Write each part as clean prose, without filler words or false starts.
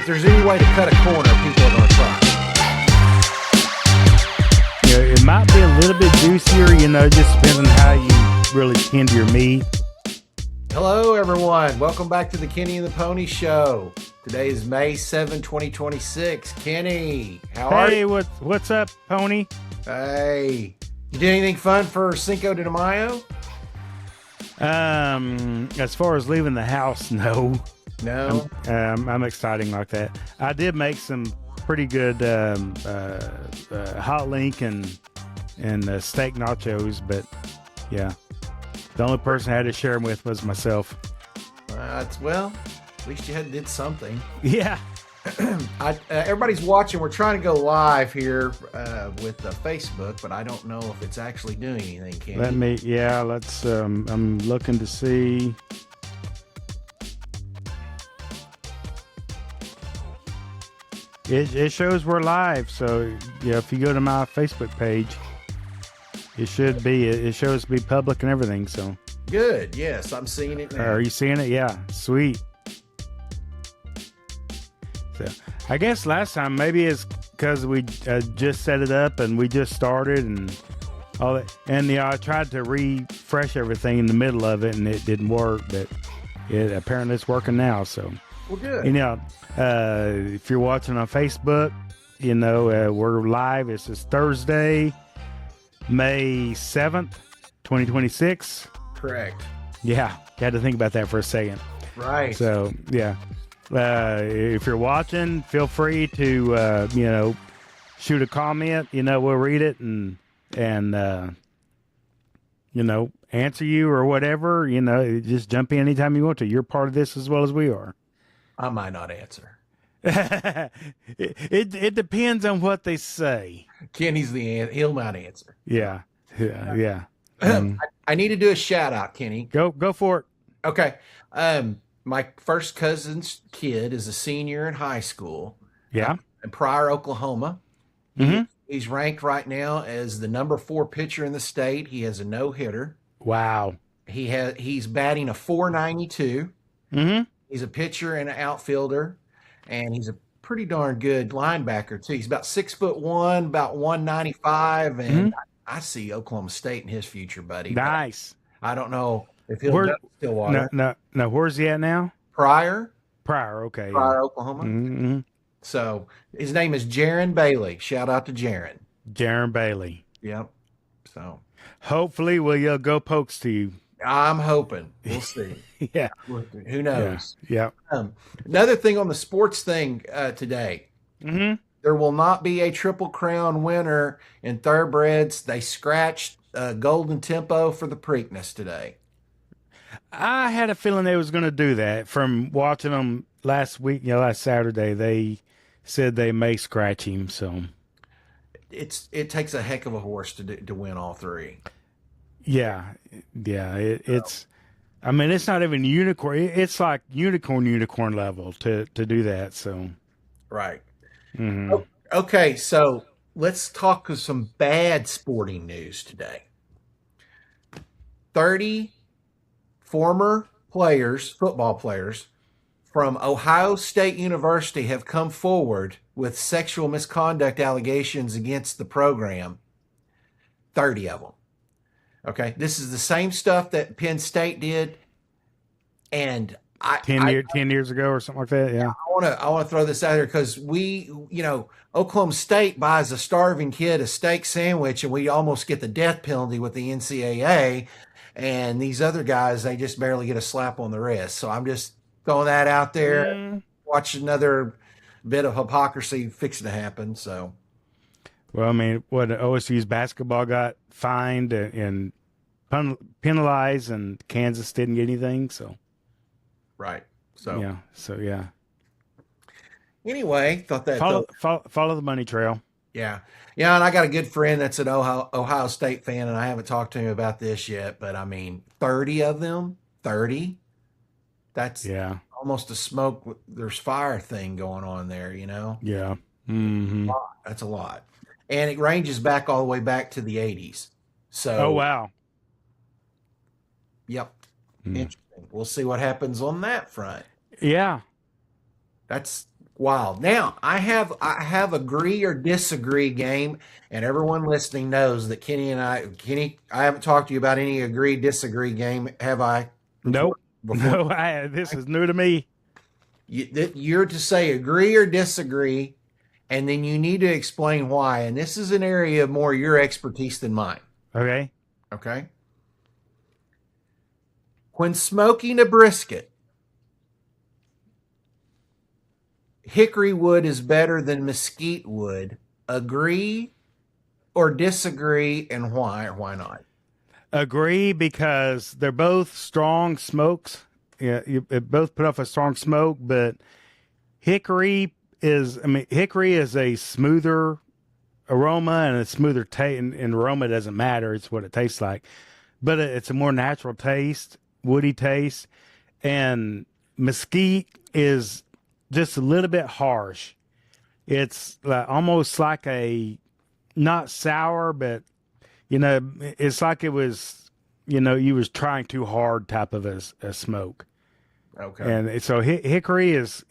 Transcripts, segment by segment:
If there's any way to cut a corner, people are going to try. Yeah, it might be a little bit juicier, just depends on how you really tend to your meat. Hello, everyone. Welcome back to the Kenny and the Pony Show. Today is May 7, 2026. Kenny, how are you? Hey, what's up, Pony? Hey, you did anything fun for Cinco de Mayo? As far as leaving the house, no. No? I'm exciting like that. I did make some pretty good hot link and steak nachos, but yeah, the only person I had to share them with was myself. Well, at least you did something. Yeah. Everybody's watching. We're trying to go live here with Facebook, but I don't know if it's actually doing anything, Kenny. Let's, I'm looking to see. It shows we're live, so yeah, if you go to my Facebook page, it should be. It shows to be public and everything. So good. Yes, I'm seeing it now. Are you seeing it? Yeah, sweet. So I guess last time maybe it's because we just set it up and we just started and all that, and I tried to refresh everything in the middle of it and it didn't work, but apparently it's working now. So well, good. If you're watching on Facebook, we're live. This is Thursday, May 7th, 2026. Correct. Yeah, had to think about that for a second. Right. So, yeah. If you're watching, feel free to, shoot a comment. We'll read it and answer you or whatever. Just jump in anytime you want to. You're part of this as well as we are. I might not answer. It depends on what they say. Kenny's he'll not answer. Yeah. I need to do a shout out, Kenny. Go for it. Okay. My first cousin's kid is a senior in high school. Yeah. In Pryor, Oklahoma. Mm-hmm. He's ranked right now as the number 4 pitcher in the state. He has a no-hitter. Wow. He's batting a .492. Mm-hmm. He's a pitcher and an outfielder, and he's a pretty darn good linebacker too. He's about 6'1", about 195, and I see Oklahoma State in his future, buddy. Nice. I don't know if he'll go to Stillwater. No. Where's he at now? Pryor, okay. Pryor, Oklahoma. Mm-hmm. So his name is Jaren Bailey. Shout out to Jaren. Jaren Bailey. Yep. So hopefully we'll go pokes to you. I'm hoping. We'll see. Yeah. Who knows? Yeah. Another thing on the sports thing today. Mm-hmm. There will not be a Triple Crown winner in thoroughbreds. They scratched Golden Tempo for the Preakness today. I had a feeling they was going to do that from watching them last week. Last Saturday, they said they may scratch him. So it takes a heck of a horse to win all three. Yeah. It's not even unicorn. It's like unicorn level to do that. So, right. Mm-hmm. Okay. So let's talk of some bad sporting news today. 30 former football players from Ohio State University have come forward with sexual misconduct allegations against the program. 30 of them. Okay, this is the same stuff that Penn State did, and 10 years ago or something like that. Yeah, I want to throw this out here because Oklahoma State buys a starving kid a steak sandwich, and we almost get the death penalty with the NCAA, and these other guys they just barely get a slap on the wrist. So I'm just throwing that out there. Watch another bit of hypocrisy fixing to happen. So. Well, what OSU's basketball got fined and penalized, and Kansas didn't get anything. So, right. So yeah. Anyway, thought that follow the money trail. Yeah, and I got a good friend that's an Ohio State fan, and I haven't talked to him about this yet. But 30 of them, 30. That's almost a smoke. There's fire thing going on there, Yeah. Mm-hmm. That's a lot. And it ranges back all the way back to the 80s. So, oh, wow. Yep. Interesting. We'll see what happens on that front. Yeah. That's Wow. Now I have agree or disagree game, and everyone listening knows that Kenny, I haven't talked to you about any agree disagree game, have I? Before Nope. before No, this is new to me. you're to say agree or disagree, and then you need to explain why. And this is an area of more your expertise than mine. Okay. Okay. When smoking a brisket, hickory wood is better than mesquite wood. Agree or disagree, and why or why not? Agree because they're both strong smokes. Yeah, it both put off a strong smoke, but hickory is a smoother aroma and a smoother taste, and aroma doesn't matter. It's what it tastes like, but it's a more natural taste, woody taste. And mesquite is just a little bit harsh. It's almost like a not sour, but it's like it was, you was trying too hard type of a smoke. Okay. And so hickory is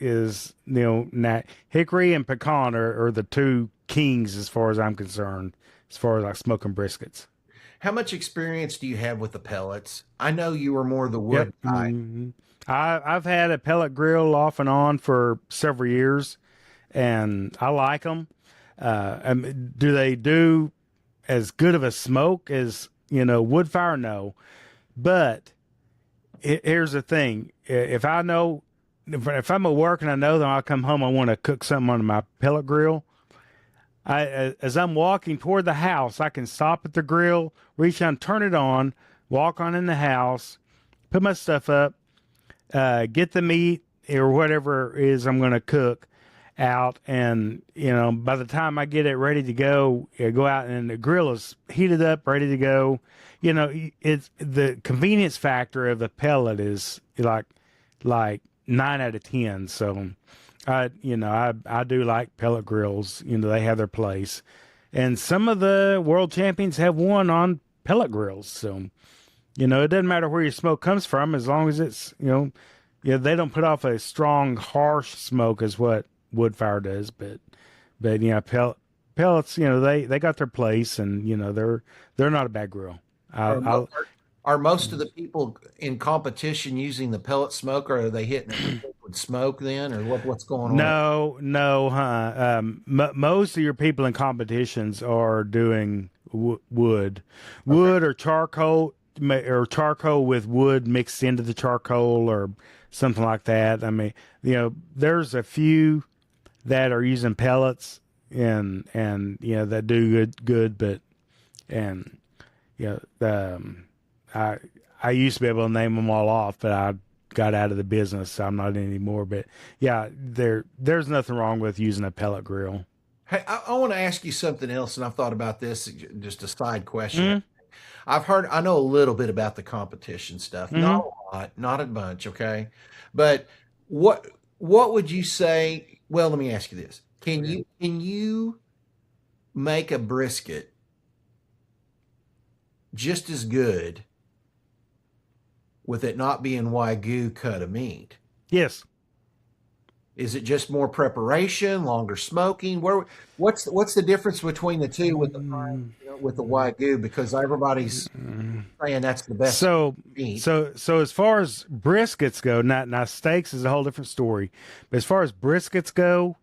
hickory and pecan are the two kings as far as I'm concerned, as far as like smoking briskets. How much experience do you have with the pellets? I know you were more the Yep. wood guy. I've had a pellet grill off and on for several years, and I like them. Do they do as good of a smoke as wood fire? No, but here's the thing: if I know, if I'm at work and I know that I'll come home, I want to cook something on my pellet grill. As I'm walking toward the house, I can stop at the grill, reach down, turn it on, walk on in the house, put my stuff up, get the meat or whatever it is I'm going to cook out, and by the time I get it ready to go, go out and the grill is heated up, ready to go. It's the convenience factor of the pellet is like 9 out of 10. So I do like pellet grills. They have their place, and some of the world champions have won on pellet grills. So it doesn't matter where your smoke comes from, as long as it's they don't put off a strong, harsh smoke as what wood fire does. But pellets, they got their place, and they're not a bad grill. Are, I'll, mo- are most of the people in competition using the pellet smoker? Are they hitting it with smoke then, or what's going on? No, huh? Most of your people in competitions are doing wood, Okay. or charcoal with wood mixed into the charcoal or something like that. I mean, there's a few that are using pellets and that do good, but and I used to be able to name them all off, but I got out of the business, so I'm not anymore. But yeah, there's nothing wrong with using a pellet grill. Hey, I want to ask you something else, and I've thought about this. Just a side question. Mm-hmm. I know a little bit about the competition stuff, not Mm-hmm. a lot, not a bunch, okay? But what what would you say? Well, let me ask you this: can you make a brisket just as good with it not being Wagyu cut of meat? Yes. Is it just more preparation, longer smoking? What's the difference between the two with the with the Wagyu? Because everybody's saying that's the best So, meat. so as far as briskets go, now steaks is a whole different story. But as far as briskets go,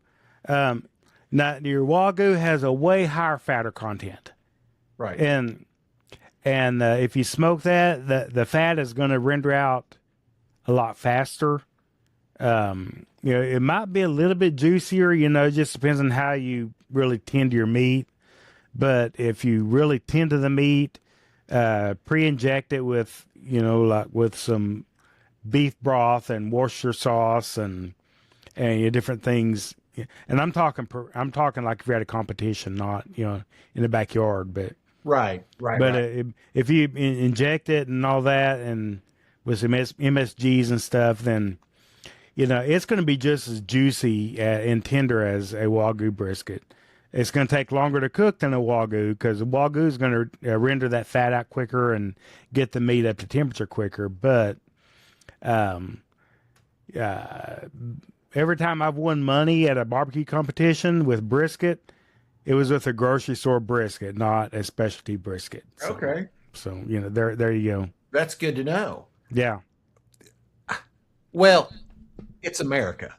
um, now your wagyu has a way higher fatter content, Right. and if you smoke that, the fat is going to render out a lot faster. It might be a little bit juicier. It just depends on how you really tend to your meat. But if you really tend to the meat, pre-inject it with, like with some beef broth and Worcestershire sauce and different things. And I'm talking like if you're at a competition, not in the backyard. Right. Right. But Right. if you inject it and all that, and with some MSGs and stuff, then it's going to be just as juicy and tender as a Wagyu brisket. It's going to take longer to cook than a Wagyu because the Wagyu is going to render that fat out quicker and get the meat up to temperature quicker. But every time I've won money at a barbecue competition with brisket, it was with a grocery store brisket, not a specialty brisket. So, Okay. so there you go. That's good to know. Yeah, Well, it's America.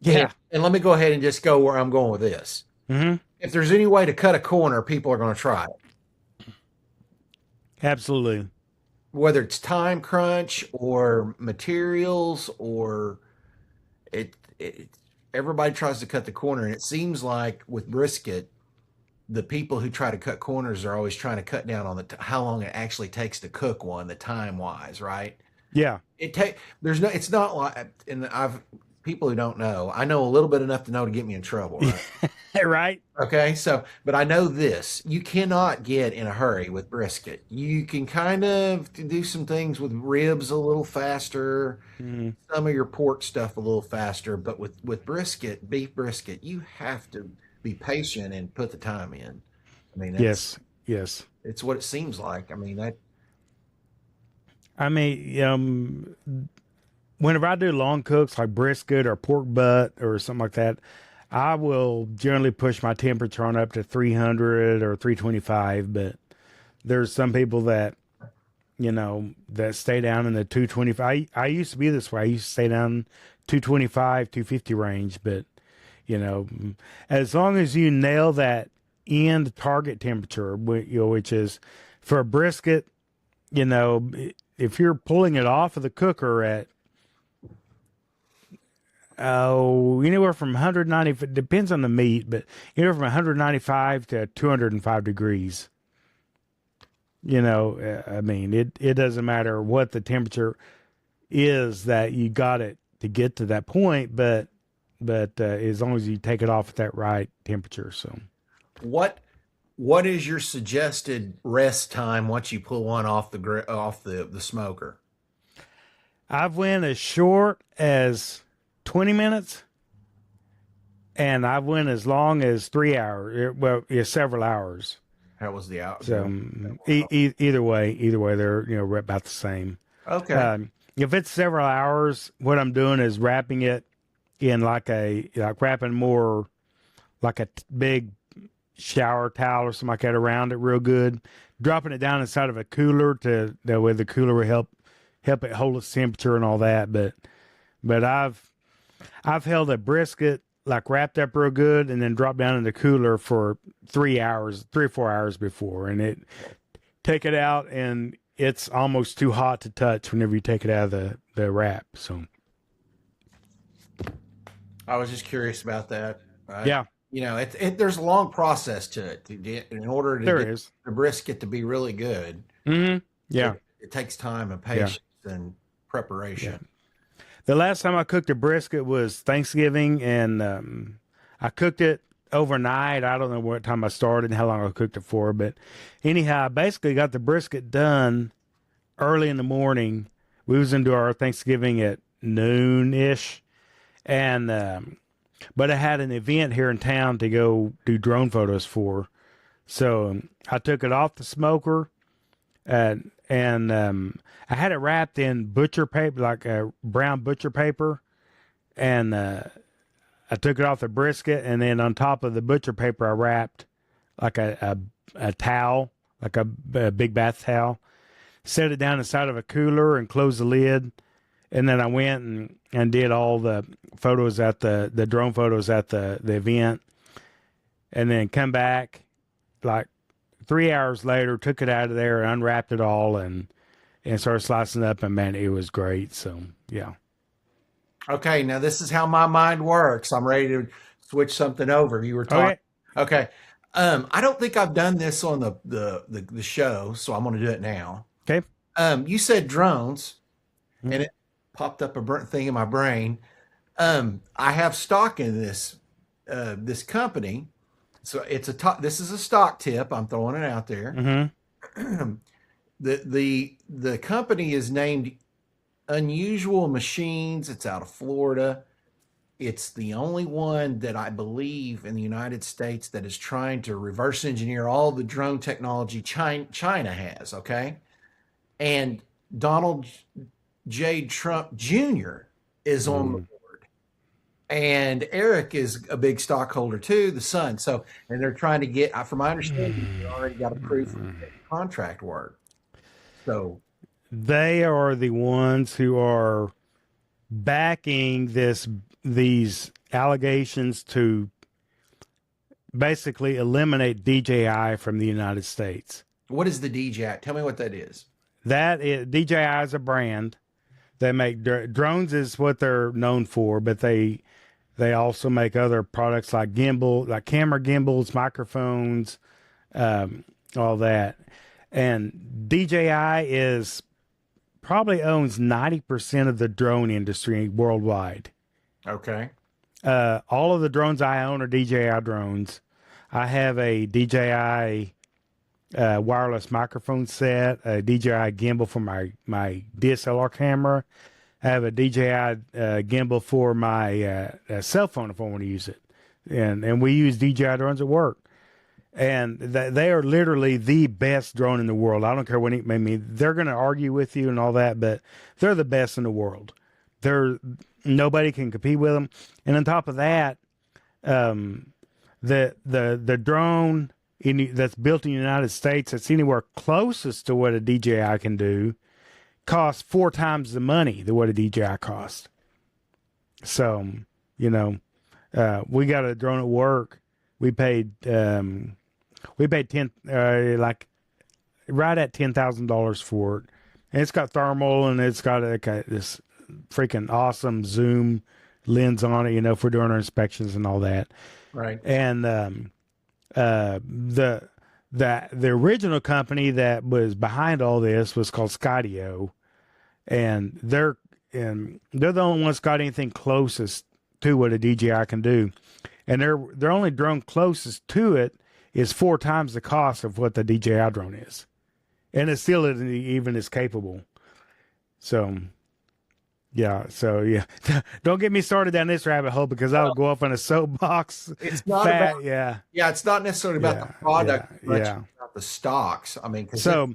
yeah, And let me go ahead and just go where I'm going with this. hmm If there's any way to cut a corner, people are going to try it. absolutely. Whether it's time crunch or materials or it everybody tries to cut the corner. And it seems like with brisket, the people who try to cut corners are always trying to cut down on how long it actually takes to cook one, the time wise, right? Yeah, There's no, it's not like, and I've, people who don't know, I know a little bit enough to know to get me in trouble, right? right. Okay, so, but I know this, you cannot get in a hurry with brisket. You can kind of do some things with ribs a little faster, Mhm. some of your pork stuff a little faster, but with brisket, beef brisket, you have to be patient and put the time in. I mean, Yes, yes. it's what it seems like. I mean, that, I mean, whenever I do long cooks like brisket or pork butt or something like that, I will generally push my temperature on up to 300 or 325. But there's some people that, that stay down in the 225. I used to be this way. I used to stay down 225, 250 range. But, as long as you nail that end target temperature, which is for a brisket, if you're pulling it off of the cooker at anywhere from 190, it depends on the meat, but anywhere from 195 to 205 degrees. I mean, it doesn't matter what the temperature is that you got it to get to that point, but as long as you take it off at that right temperature. So what is your suggested rest time once you pull one off the smoker? I've went as short as 20 minutes, and I've went as long as 3 hours. Well, yeah, several hours. How was the out? So either way, they're about the same. Okay. If it's several hours, what I'm doing is wrapping it in like wrapping more like a big shower towel or something like that around it real good, dropping it down inside of a cooler to that way the cooler will help it hold its temperature and all that. But I've held a brisket like wrapped up real good and then dropped down in the cooler for 3 or 4 hours before, and take it out and it's almost too hot to touch whenever you take it out of the wrap. So I was just curious about that. yeah, There's a long process to it to get in order to there get is. the brisket to be really good. Mm-hmm. Yeah. It takes time and patience and preparation. The last time I cooked a brisket was Thanksgiving, and I cooked it overnight. I don't know what time I started and how long I cooked it for, but anyhow, I basically got the brisket done early in the morning. We was into our Thanksgiving at noon-ish, and but I had an event here in town to go do drone photos for. So I took it off the smoker, and I had it wrapped in butcher paper, like a brown butcher paper, and I took it off the brisket, and then on top of the butcher paper, I wrapped like a towel, like a big bath towel, set it down inside of a cooler and closed the lid. And then I went and did all the photos at the drone photos at the event, and then come back like 3 hours later, took it out of there and unwrapped it all and started slicing it up, and man, it was great. So yeah. Okay, now this is how my mind works. I'm ready to switch something over. You were talking. Okay. I don't think I've done this on the show, so I'm going to do it now. Okay. You said drones, and it popped up a burnt thing in my brain. I have stock in this company, so this is a stock tip. I'm throwing it out there. Mm-hmm. The company is named Unusual Machines. It's out of Florida. It's the only one that I believe in the United States that is trying to reverse engineer all the drone technology China has. Okay, and Donald J. Trump Jr. is on the board. And Eric is a big stockholder too, the son. So, and they're trying to get, from my understanding, they already got approved for contract work. So they are the ones who are backing these allegations to basically eliminate DJI from the United States. what is the DJI? Tell me what that is. DJI is a brand. They make drones is what they're known for, but they also make other products like camera gimbals, microphones, all that. And DJI probably owns 90% of the drone industry worldwide. Okay. All of the drones I own are DJI drones. I have a DJI wireless microphone set, a DJI gimbal for my DSLR camera. I have a DJI gimbal for my cell phone if I want to use it. And we use DJI drones at work. And they are literally the best drone in the world. I don't care what they're going to argue with you and all that, but they're the best in the world. Nobody can compete with them. And on top of that, the drone that's built in the United States that's anywhere closest to what a DJI can do costs 4 times the money than what a DJI costs. So, we got a drone at work. We paid right at $10,000 for it. And it's got thermal and it's got this freaking awesome zoom lens on it, for doing our inspections and all that. Right. And the original company that was behind all this was called Skydio, and they're the only ones got anything closest to what a DJI can do, and their only drone closest to it is 4 times the cost of what the DJI drone is, and it still isn't even as capable. So. Yeah. Don't get me started down this rabbit hole because I'll go off on a soapbox. It's not about, it's not necessarily about the product, but about the stocks. I mean, what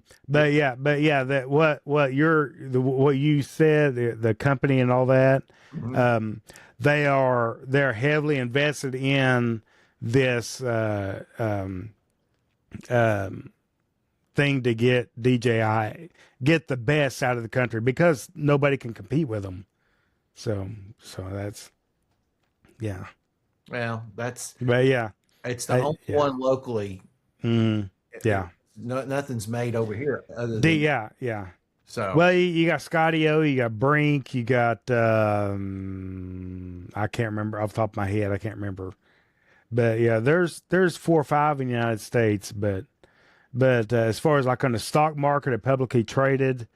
you said, the company and all that, they're heavily invested in this, thing to get the best out of the country because nobody can compete with them. So that's, yeah. Well, it's the only one locally. Yeah. Nothing's made over here other than, yeah. So, well, you got Skydio, you got Brink, you got, I can't remember off the top of my head. I can't remember, but yeah, there's 4 or 5 in the United States, but as far as like on the stock market or publicly traded,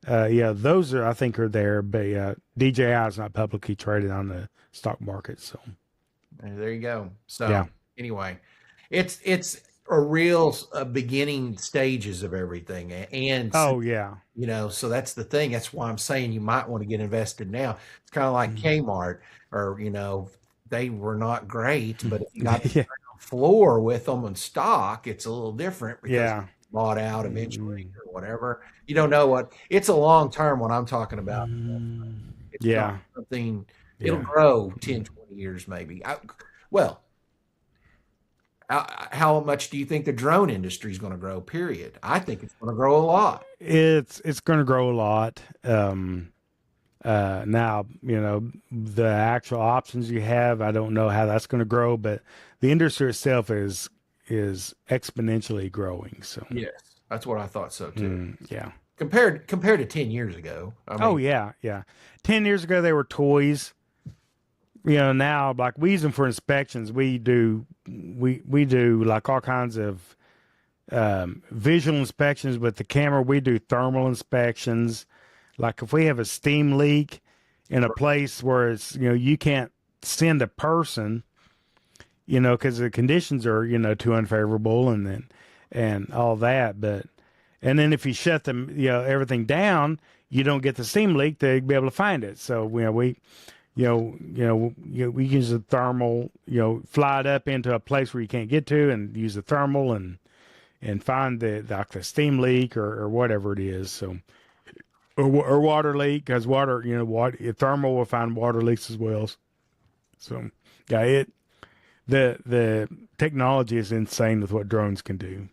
those I think are there. But DJI is not publicly traded on the stock market. So there you go. So anyway, it's a real beginning stages of everything. And so that's the thing. That's why I'm saying you might want to get invested now. It's kind of like Kmart, or they were not great, but if you got the floor with them in stock, it's a little different because it's bought out eventually or whatever. You don't know what it's a long term what I'm talking about. It's not something it'll grow 10, 20 years maybe. How much do you think the drone industry is going to grow, period? I think it's going to grow a lot. It's going to grow a lot. Now, the actual options you have, I don't know how that's going to grow, but the industry itself is exponentially growing. So yes, that's what I thought so too. Yeah. Compared to 10 years ago. I mean, 10 years ago, they were toys. Now, like, we use them for inspections. We do like all kinds of visual inspections with the camera. We do thermal inspections. Like if we have a steam leak in a place where it's, you can't send a person, because the conditions are, too unfavorable and all that. And then if you shut them, everything down, you don't get the steam leak to be able to find it. So, we use the thermal, fly it up into a place where you can't get to and use the thermal and find the steam leak or whatever it is. So, or water leak, because water, thermal will find water leaks as well. So, yeah, the technology is insane with what drones can do.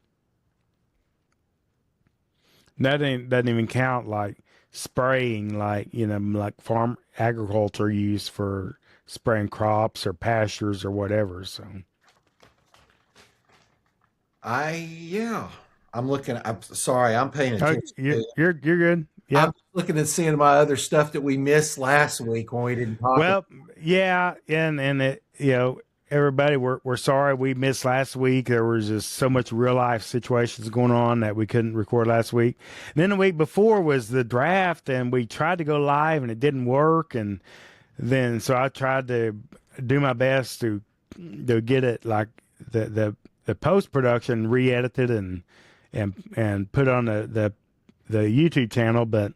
Doesn't even count like spraying, like farm agriculture used for spraying crops or pastures or whatever. So I'm looking. I'm sorry. I'm paying attention. you're good. Yeah. I'm looking and seeing my other stuff that we missed last week when we didn't talk. Well, yeah, and it, everybody, we're sorry we missed last week. There was just so much real life situations going on that we couldn't record last week. And then the week before was the draft, and we tried to go live and it didn't work. And then so I tried to do my best to get it like the post production re-edited and put on the YouTube channel, but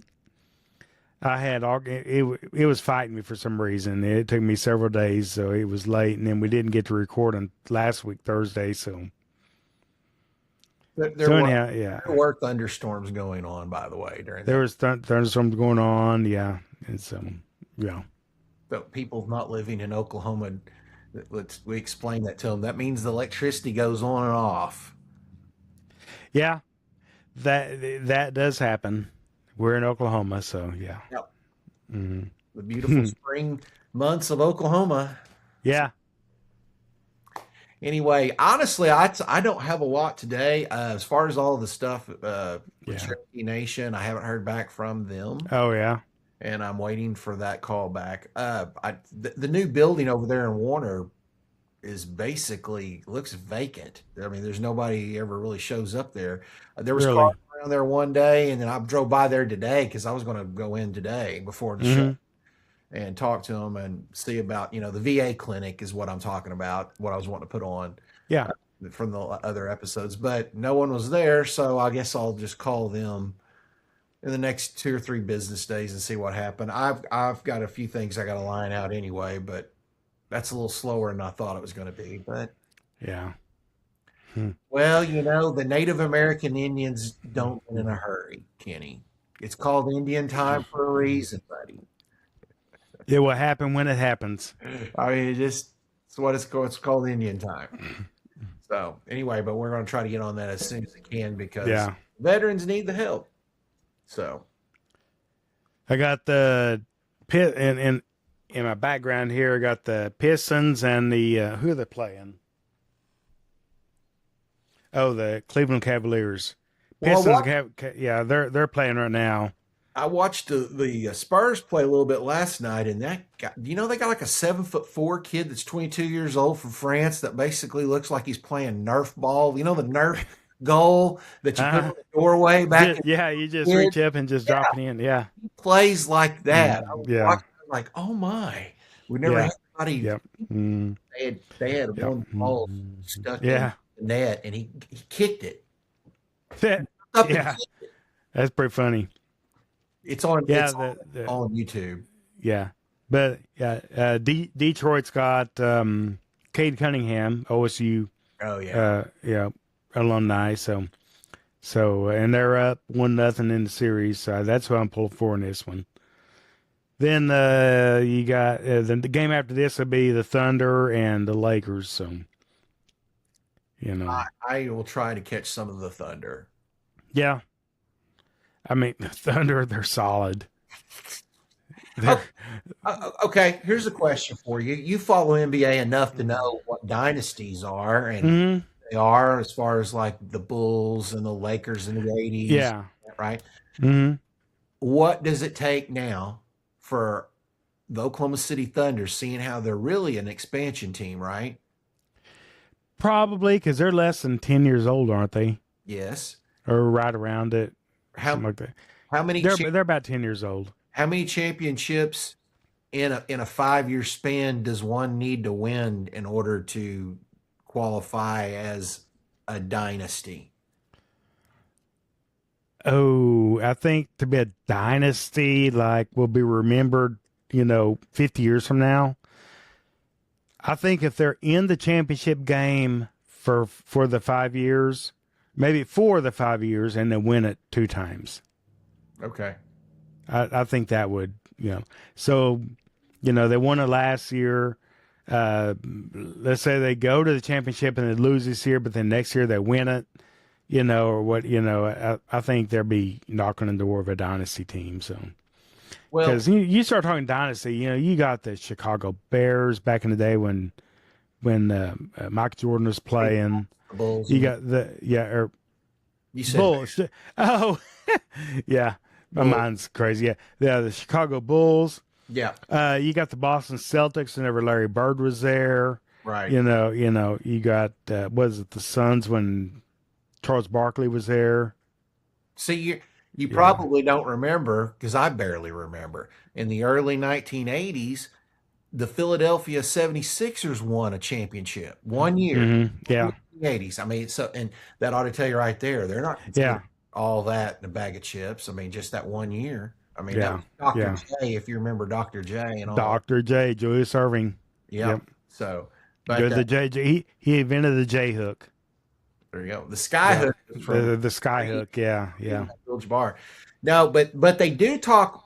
I had it was fighting me for some reason. It took me several days, so it was late, and then we didn't get to record on last week Thursday. So there were thunderstorms going on, by the way, during there was thunderstorms going on, yeah, and so yeah. But people not living in Oklahoma, we explain that to them. That means the electricity goes on and off. Yeah, that does happen. We're in Oklahoma, so yeah. Yep. Mm-hmm. The beautiful spring months of Oklahoma. Yeah. Anyway, honestly, I don't have a lot today. As far as all of the stuff with Cherokee Nation, I haven't heard back from them. Oh, yeah. And I'm waiting for that call back. The new building over there in Warner is basically looks vacant. I mean, there's nobody ever really shows up there. There was cars around there one day, and then I drove by there today because I was going to go in today before the show and talk to them and see about, the VA clinic is what I'm talking about, what I was wanting to put on from the other episodes. But no one was there, so I guess I'll just call them in the next 2 or 3 business days and see what happened. I've got a few things I got to line out anyway, but that's a little slower than I thought it was going to be. But yeah. Well, the Native American Indians don't get in a hurry, Kenny. It's called Indian time for a reason, buddy. It will happen when it happens. I mean, it's what it's called. It's called Indian time. So anyway, but we're going to try to get on that as soon as we can because veterans need the help. So I got the pit in my background here. I got the Pistons and the who are they playing? Oh, the Cleveland Cavaliers. Pistons, they're playing right now. I watched the Spurs play a little bit last night, and they got like a 7'4" kid that's 22 years old from France that basically looks like he's playing Nerf ball. The Nerf goal that you put in the doorway back. You just reach up and just drop it in. Yeah, he plays like that. I was watching, like, oh my, we never had anybody. Yep. They had one ball stuck in the net, and he kicked it. That's pretty funny. It's on. It's on YouTube. Yeah, but Detroit's got Cade Cunningham, OSU. Oh yeah. Alumni. So, and they're up 1-0 in the series. So that's what I'm pulling for in this one. Then you got the game after this will be the Thunder and the Lakers. So, I will try to catch some of the Thunder. Yeah. I mean, the Thunder, they're solid. Okay, here's a question for you. You follow NBA enough to know what dynasties are, and they are as far as like the Bulls and the Lakers in the 80s. Yeah. Right? Mm-hmm. What does it take now for the Oklahoma City Thunder, seeing how they're really an expansion team, right? Probably, because they're less than 10 years old, aren't they? Yes. Or right around it. Something like that. How many? They're about 10 years old. How many championships in a 5-year span does one need to win in order to qualify as a dynasty? Oh, I think to be a dynasty, like will be remembered, 50 years from now. I think if they're in the championship game for the 5 years, maybe 4 of the 5 years, and they win it 2 times. Okay. I think that would, so, they won it last year. Let's say they go to the championship and they lose this year, but then next year they win it, or what, I think they'll be knocking on the door of a dynasty team. So, Well, because you start talking dynasty, you got the Chicago Bears back in the day when Mike Jordan was playing. the Bulls. You got or You said Bulls. Oh, yeah. My Bulls. mind's crazy. Yeah, the Chicago Bulls. Yeah, You got the Boston Celtics whenever Larry Bird was there. right. You got was it the Suns when Charles Barkley was there? See, you probably don't remember, because I barely remember. In the early 1980s, the Philadelphia 76ers won a championship 1 year. Yeah. In the 80s. I mean, and that ought to tell you right there. They're not Yeah. all that in a bag of chips. I mean, just that 1 year. I mean, that Yeah. was Dr. Yeah. J, if you remember Dr. J and all. Dr. J, Julius Irving. Yeah. Yep. So, Good, but the J. He invented the J hook. there you go. The sky hook is from The sky hook. Yeah. Bilge Bar. No, but they do talk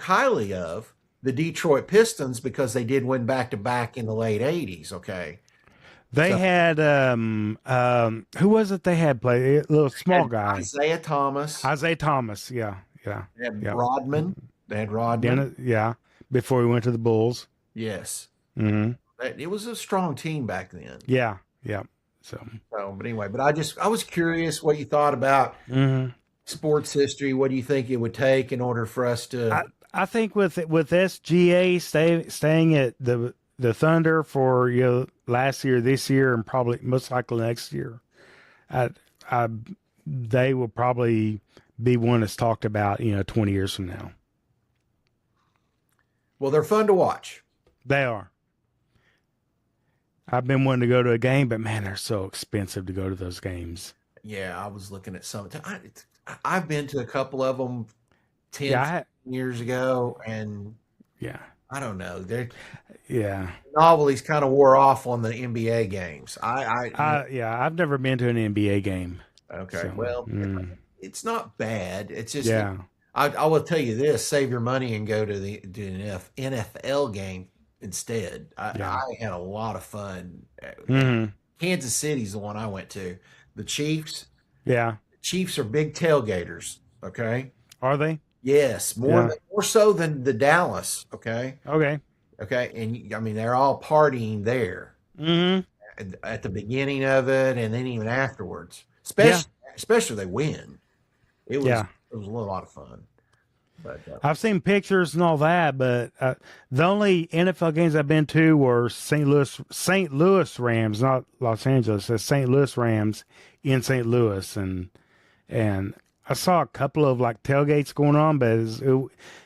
highly of the Detroit Pistons because they did win back to back in the late 80s. Okay. They So- had who was it they had play? A little small guy. Isaiah Thomas. Isaiah Thomas. Yeah. They had yeah. Rodman. They had Rodman. Yeah. Before we went to the Bulls. Yes. Mm-hmm. It was a strong team back then. Yeah. So. But anyway, but I was curious what you thought about sports history. What do you think it would take in order for us to? I think with SGA staying at the Thunder for last year, this year, and probably most likely next year, they will probably be one that's talked about 20 years from now. Well, they're fun to watch. They are. I've been wanting to go to a game, but man, they're so expensive to go to those games. Yeah, I was looking at some. I've been to a couple of them 10 years ago, and yeah, I don't know. Yeah, novelties kind of wore off on the NBA games. I've never been to an NBA game. Okay, So, well, it's not bad. It's just yeah. I will tell you this: save your money and go to an NFL game instead. I had a lot of fun. Kansas City's the one I went to. The Chiefs. Yeah. Chiefs are big tailgaters. Okay. Are they? Yes, more so than the Dallas. Okay. Okay. And I mean, they're all partying there at the beginning of it, and then even afterwards. Especially they win. It was a lot of fun. But I've seen pictures and all that, but the only NFL games I've been to were St. Louis Rams, not Los Angeles. The St. Louis Rams in St. Louis, and I saw a couple of like tailgates going on, but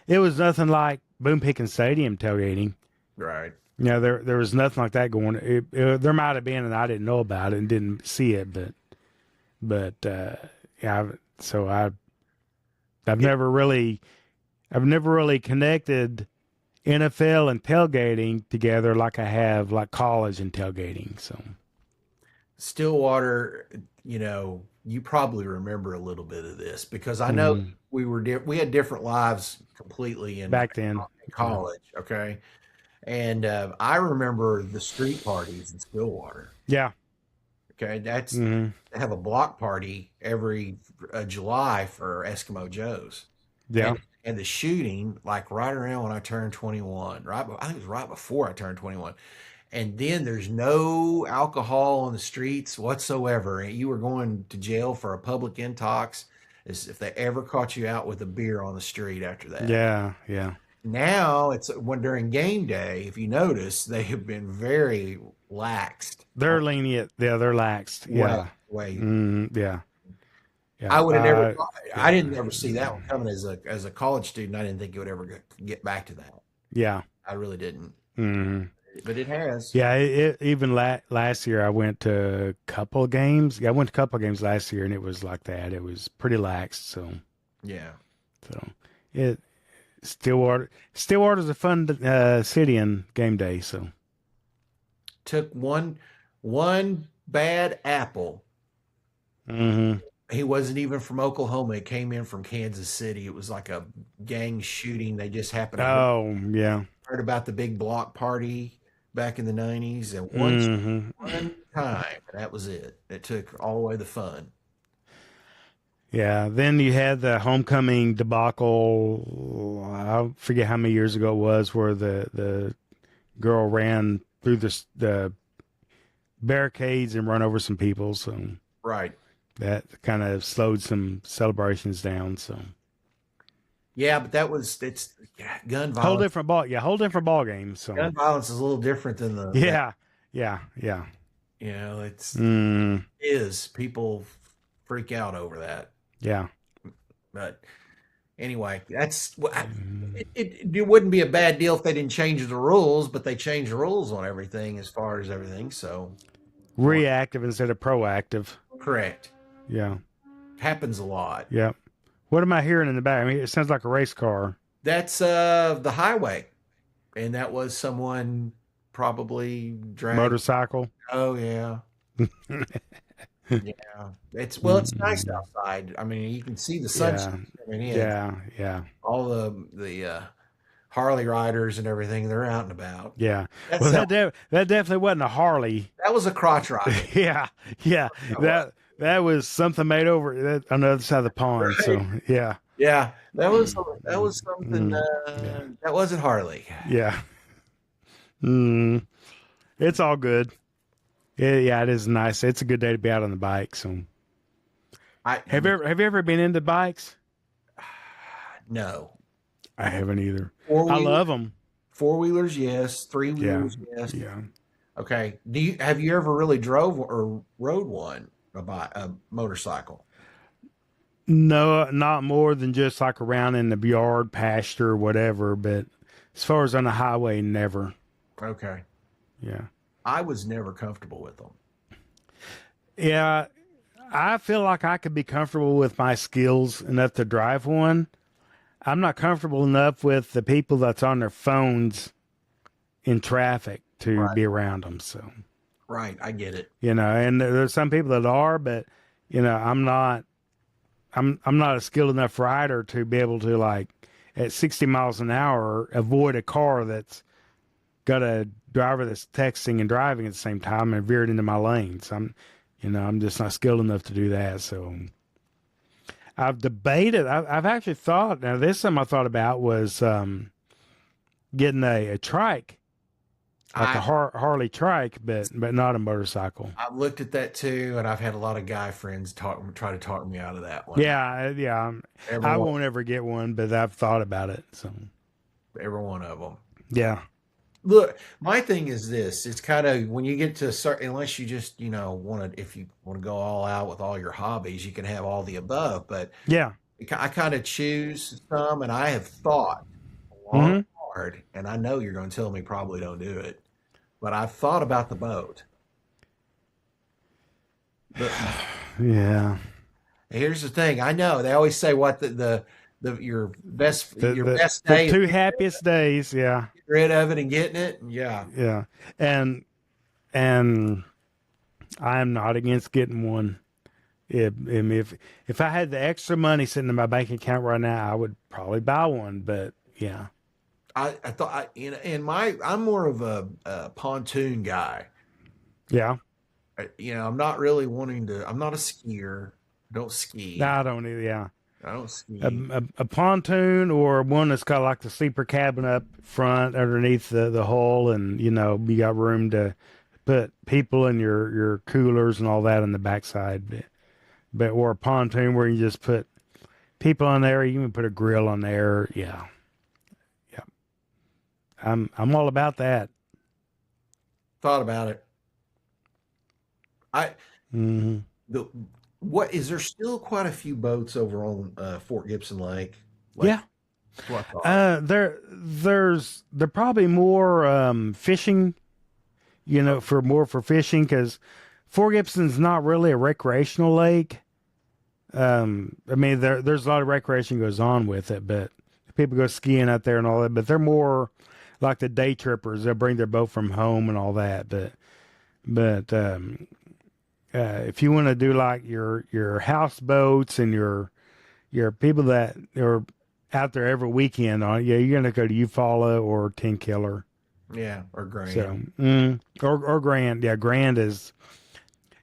it was nothing like Boone Pickens Stadium tailgating. Right. There was nothing like that going. There might have been, and I didn't know about it and didn't see it, but so I've never really connected NFL and tailgating together like I have like college and tailgating. So Stillwater, you probably remember a little bit of this because I know we had different lives completely back then in college. Okay. And I remember the street parties in Stillwater. Yeah. Okay. They have a block party every July for Eskimo Joe's. Yeah. And the shooting, like right around when I turned 21, I think it was right before I turned 21. And then there's no alcohol on the streets whatsoever. And you were going to jail for a public intox as if they ever caught you out with a beer on the street after that. Yeah. Yeah. Now it's when during game day, if you notice, they have been very laxed. They're lenient. Yeah. They're laxed. Yeah. Way. Yeah. Yeah. I would have never. I didn't ever see that one coming as a college student. I didn't think it would ever get back to that. Yeah. I really didn't. But it has. Yeah. Even last year, I went to a couple of games. Yeah, I went to a couple of games last year, and it was like that. It was pretty lax. So. Yeah. So Stillwater's a fun city on game day. So. Took one bad apple. He wasn't even from Oklahoma. He came in from Kansas City. It was like a gang shooting. They just happened to Oh, yeah. heard about the big block party back in the 90s. And Hmm. one time, that was it. It took all away the fun. Yeah. Then you had the homecoming debacle. I forget how many years ago it was, where the girl ran through the barricades and run over some people. So Right. that kind of slowed some celebrations down. So Yeah, but it's yeah, gun whole violence. different ball. Yeah, whole different ball game. So Gun violence is a little different than yeah, yeah, yeah. it's Mm, is people freak out over that. yeah. But anyway, it wouldn't be a bad deal if they didn't change the rules, but they changed the rules on everything as far as everything. So Reactive instead of proactive. correct. Yeah, Happens a lot. yeah. What am I hearing in the back? I mean, it sounds like a race car. That's the highway. And that was someone probably dragged. Motorcycle. Oh yeah. Yeah. It's nice outside. I mean, you can see the sunshine coming in. Yeah, yeah, All the Harley riders and everything, they're out and about. yeah. That's Well, that definitely wasn't a Harley. that was a crotch ride. Yeah, yeah. That was something made over on the other side of the pond. Right. So yeah, Yeah, that was something yeah. that wasn't Harley. Yeah. Mm, it's all good. Yeah, it is nice. It's a good day to be out on the bike. So I have you ever been into bikes? No. I haven't either. I Four-wheelers, love them. four-wheelers, yes. Yeah, Three-wheelers, yes. yeah. Okay. Have you ever really drove or rode one a motorcycle? No, not more than just like around in the yard, pasture, whatever. But as far as on the highway, never. Okay. Yeah. I was never comfortable with them. Yeah. I feel like I could be comfortable with my skills enough to drive one. I'm not comfortable enough with the people that's on their phones in traffic to Right. be around them. So, Right. I get it. and there's some people that are, but I'm not a skilled enough rider to be able to, like, at 60 miles an hour, avoid a car that's got a driver that's texting and driving at the same time and veered into my lanes. I'm just not skilled enough to do that. So I've debated. I've actually thought. Now, this time I thought about was getting a trike, like a Harley trike, but not a motorcycle. I've looked at that too, and I've had a lot of guy friends try to talk me out of that one. Yeah, yeah. I Everyone, won't ever get one, but I've thought about it. So every one of them. yeah, Look, my thing is this: it's kind of when you get to a certain, unless you just want to, if you want to go all out with all your hobbies, you can have all the above. But yeah. I kind of choose some, and I have thought long Hmm. and hard, and I know you're going to tell me probably don't do it, but I've thought about the boat. But Yeah. here's the thing: I know they always say what your best best The day is two happiest days. Yeah. getting rid of it and getting it. Yeah, Yeah. And I'm not against getting one. If I had the extra money sitting in my bank account right now, I would probably buy one. But yeah. I thought I'm more of a pontoon guy. Yeah. I'm not really wanting to. I'm not a skier. Don't ski. No, I don't either. Yeah. I don't ski. A pontoon, or one that's got like the sleeper cabin up front underneath the hull, and you got room to put people and your coolers and all that on the backside. But or a pontoon where you just put people on there, you can put a grill on there. Yeah. Yeah. I'm all about that. Thought about it. I Hmm. the what is there still quite a few boats over on Fort Gibson Lake? Yeah. That's what I thought. They're probably more fishing, for fishing, because Fort Gibson's not really a recreational lake. I mean, there's a lot of recreation goes on with it, but people go skiing out there and all that. But they're more like the day trippers. They'll bring their boat from home and all that. But if you want to do like your houseboats and your people that are out there every weekend on, yeah, you're gonna go to Eufaula or Tenkiller. Yeah, or Grand. So, or Grand. Yeah, Grand is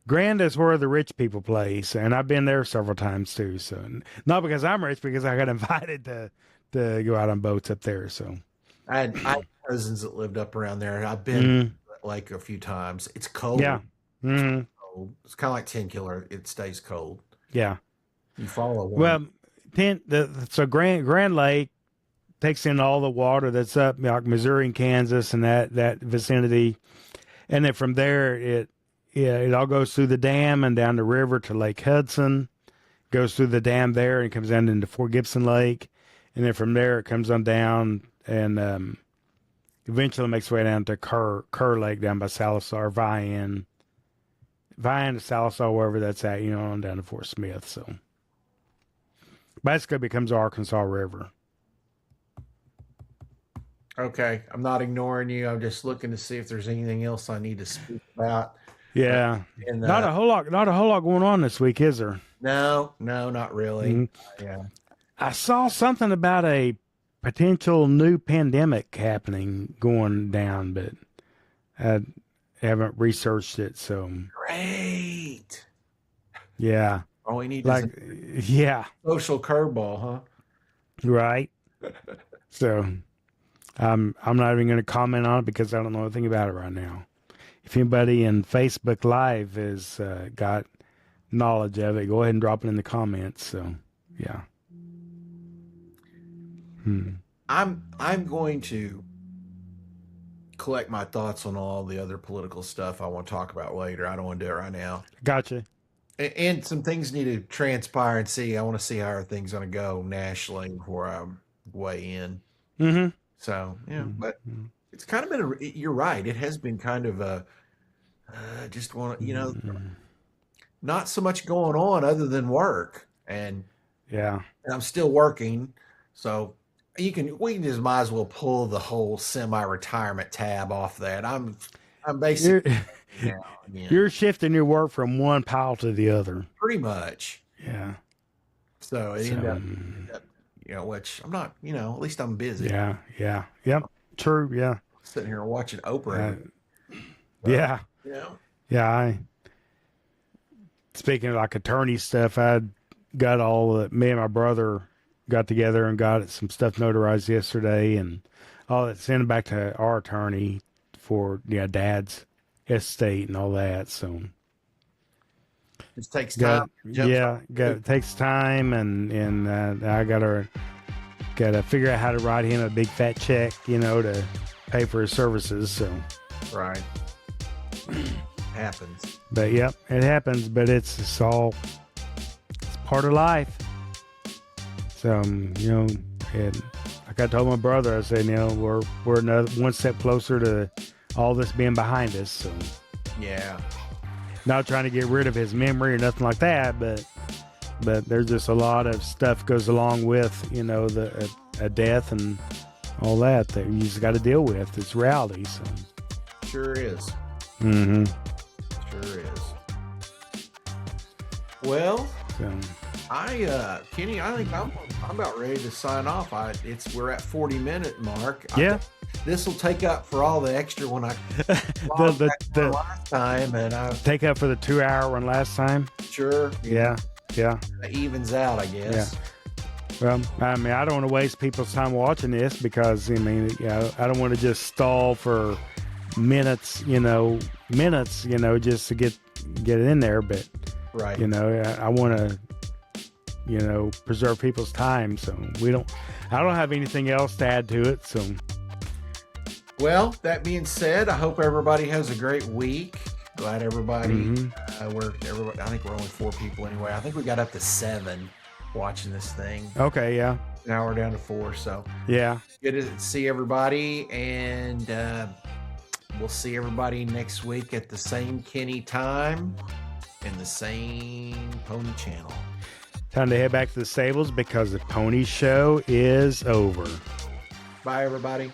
where the rich people play. So, and I've been there several times too. So, not because I'm rich, because I got invited to go out on boats up there. So, I had cousins that lived up around there. I've been like a few times. It's cold. Yeah. It's cold. It's kind of like Tenkiller. It stays cold. Yeah. You follow one. Well, so Grand Lake takes in all the water that's up like Missouri and Kansas and that vicinity, and then from there it all goes through the dam and down the river to Lake Hudson, goes through the dam there and comes down into Fort Gibson Lake, and then from there it comes on down and eventually makes its way down to Kerr Lake down by Sallisaw, Vian to Sallisaw, wherever that's at, on down to Fort Smith. So basically becomes Arkansas River. Okay, I'm not ignoring you. I'm just looking to see if there's anything else I need to speak about. Yeah, not a whole lot going on this week, is there? No, not really. Yeah, I saw something about a potential new pandemic going down, but I haven't researched it. So great. Yeah. All we need is social curveball, huh? Right. So I'm not even going to comment on it because I don't know anything about it right now. If anybody in Facebook Live has got knowledge of it, go ahead and drop it in the comments. So, yeah. I'm going to collect my thoughts on all the other political stuff I want to talk about later. I don't want to do it right now. Gotcha. And some things need to transpire and see. I want to see how things going to go nationally before I weigh in. Mm-hmm. So, yeah, but it's kind of been you're right. It has been kind of a, just want to, not so much going on other than work. And I'm still working. So we can just might as well pull the whole semi-retirement tab off that. I'm basically, you're shifting your work from one pile to the other. Pretty much. Yeah. So it ended up, which I'm not, at least I'm busy. Yeah. Yep. True. Yeah. Sitting here watching Oprah. Yeah. Speaking of like attorney stuff, I got me and my brother got together and got some stuff notarized yesterday and all that, sent it back to our attorney for Dad's estate and all that. So it takes time. It takes time, and I gotta figure out how to write him a big fat check, to pay for his services. So right, happens. But it happens. But it's part of life. So and like I told my brother, I said, we're another one step closer to all this being behind us. So yeah. Not trying to get rid of his memory or nothing like that, but there's just a lot of stuff goes along with, a death and all that you just got to deal with. It's reality. So sure is. Mm-hmm. Sure is. Well, Kenny, I think I'm about ready to sign off. We're at 40-minute mark. Yeah. This will take up for all the extra when I the last time, and I take up for the 2-hour one last time. Sure. Yeah. It evens out, I guess. Yeah. Well, I don't want to waste people's time watching this because I don't want to just stall for minutes, just to get it in there. But right. I want to, preserve people's time. So I don't have anything else to add to it. So. Well, that being said, I hope everybody has a great week. Glad everybody, I think we're only 4 people anyway. I think we got up to 7 watching this thing. Okay, yeah. Now we're down to 4, so. Yeah. Good to see everybody, and we'll see everybody next week at the same Kenny time and the same Pony channel. Time to head back to the stables because the Pony show is over. Bye, everybody.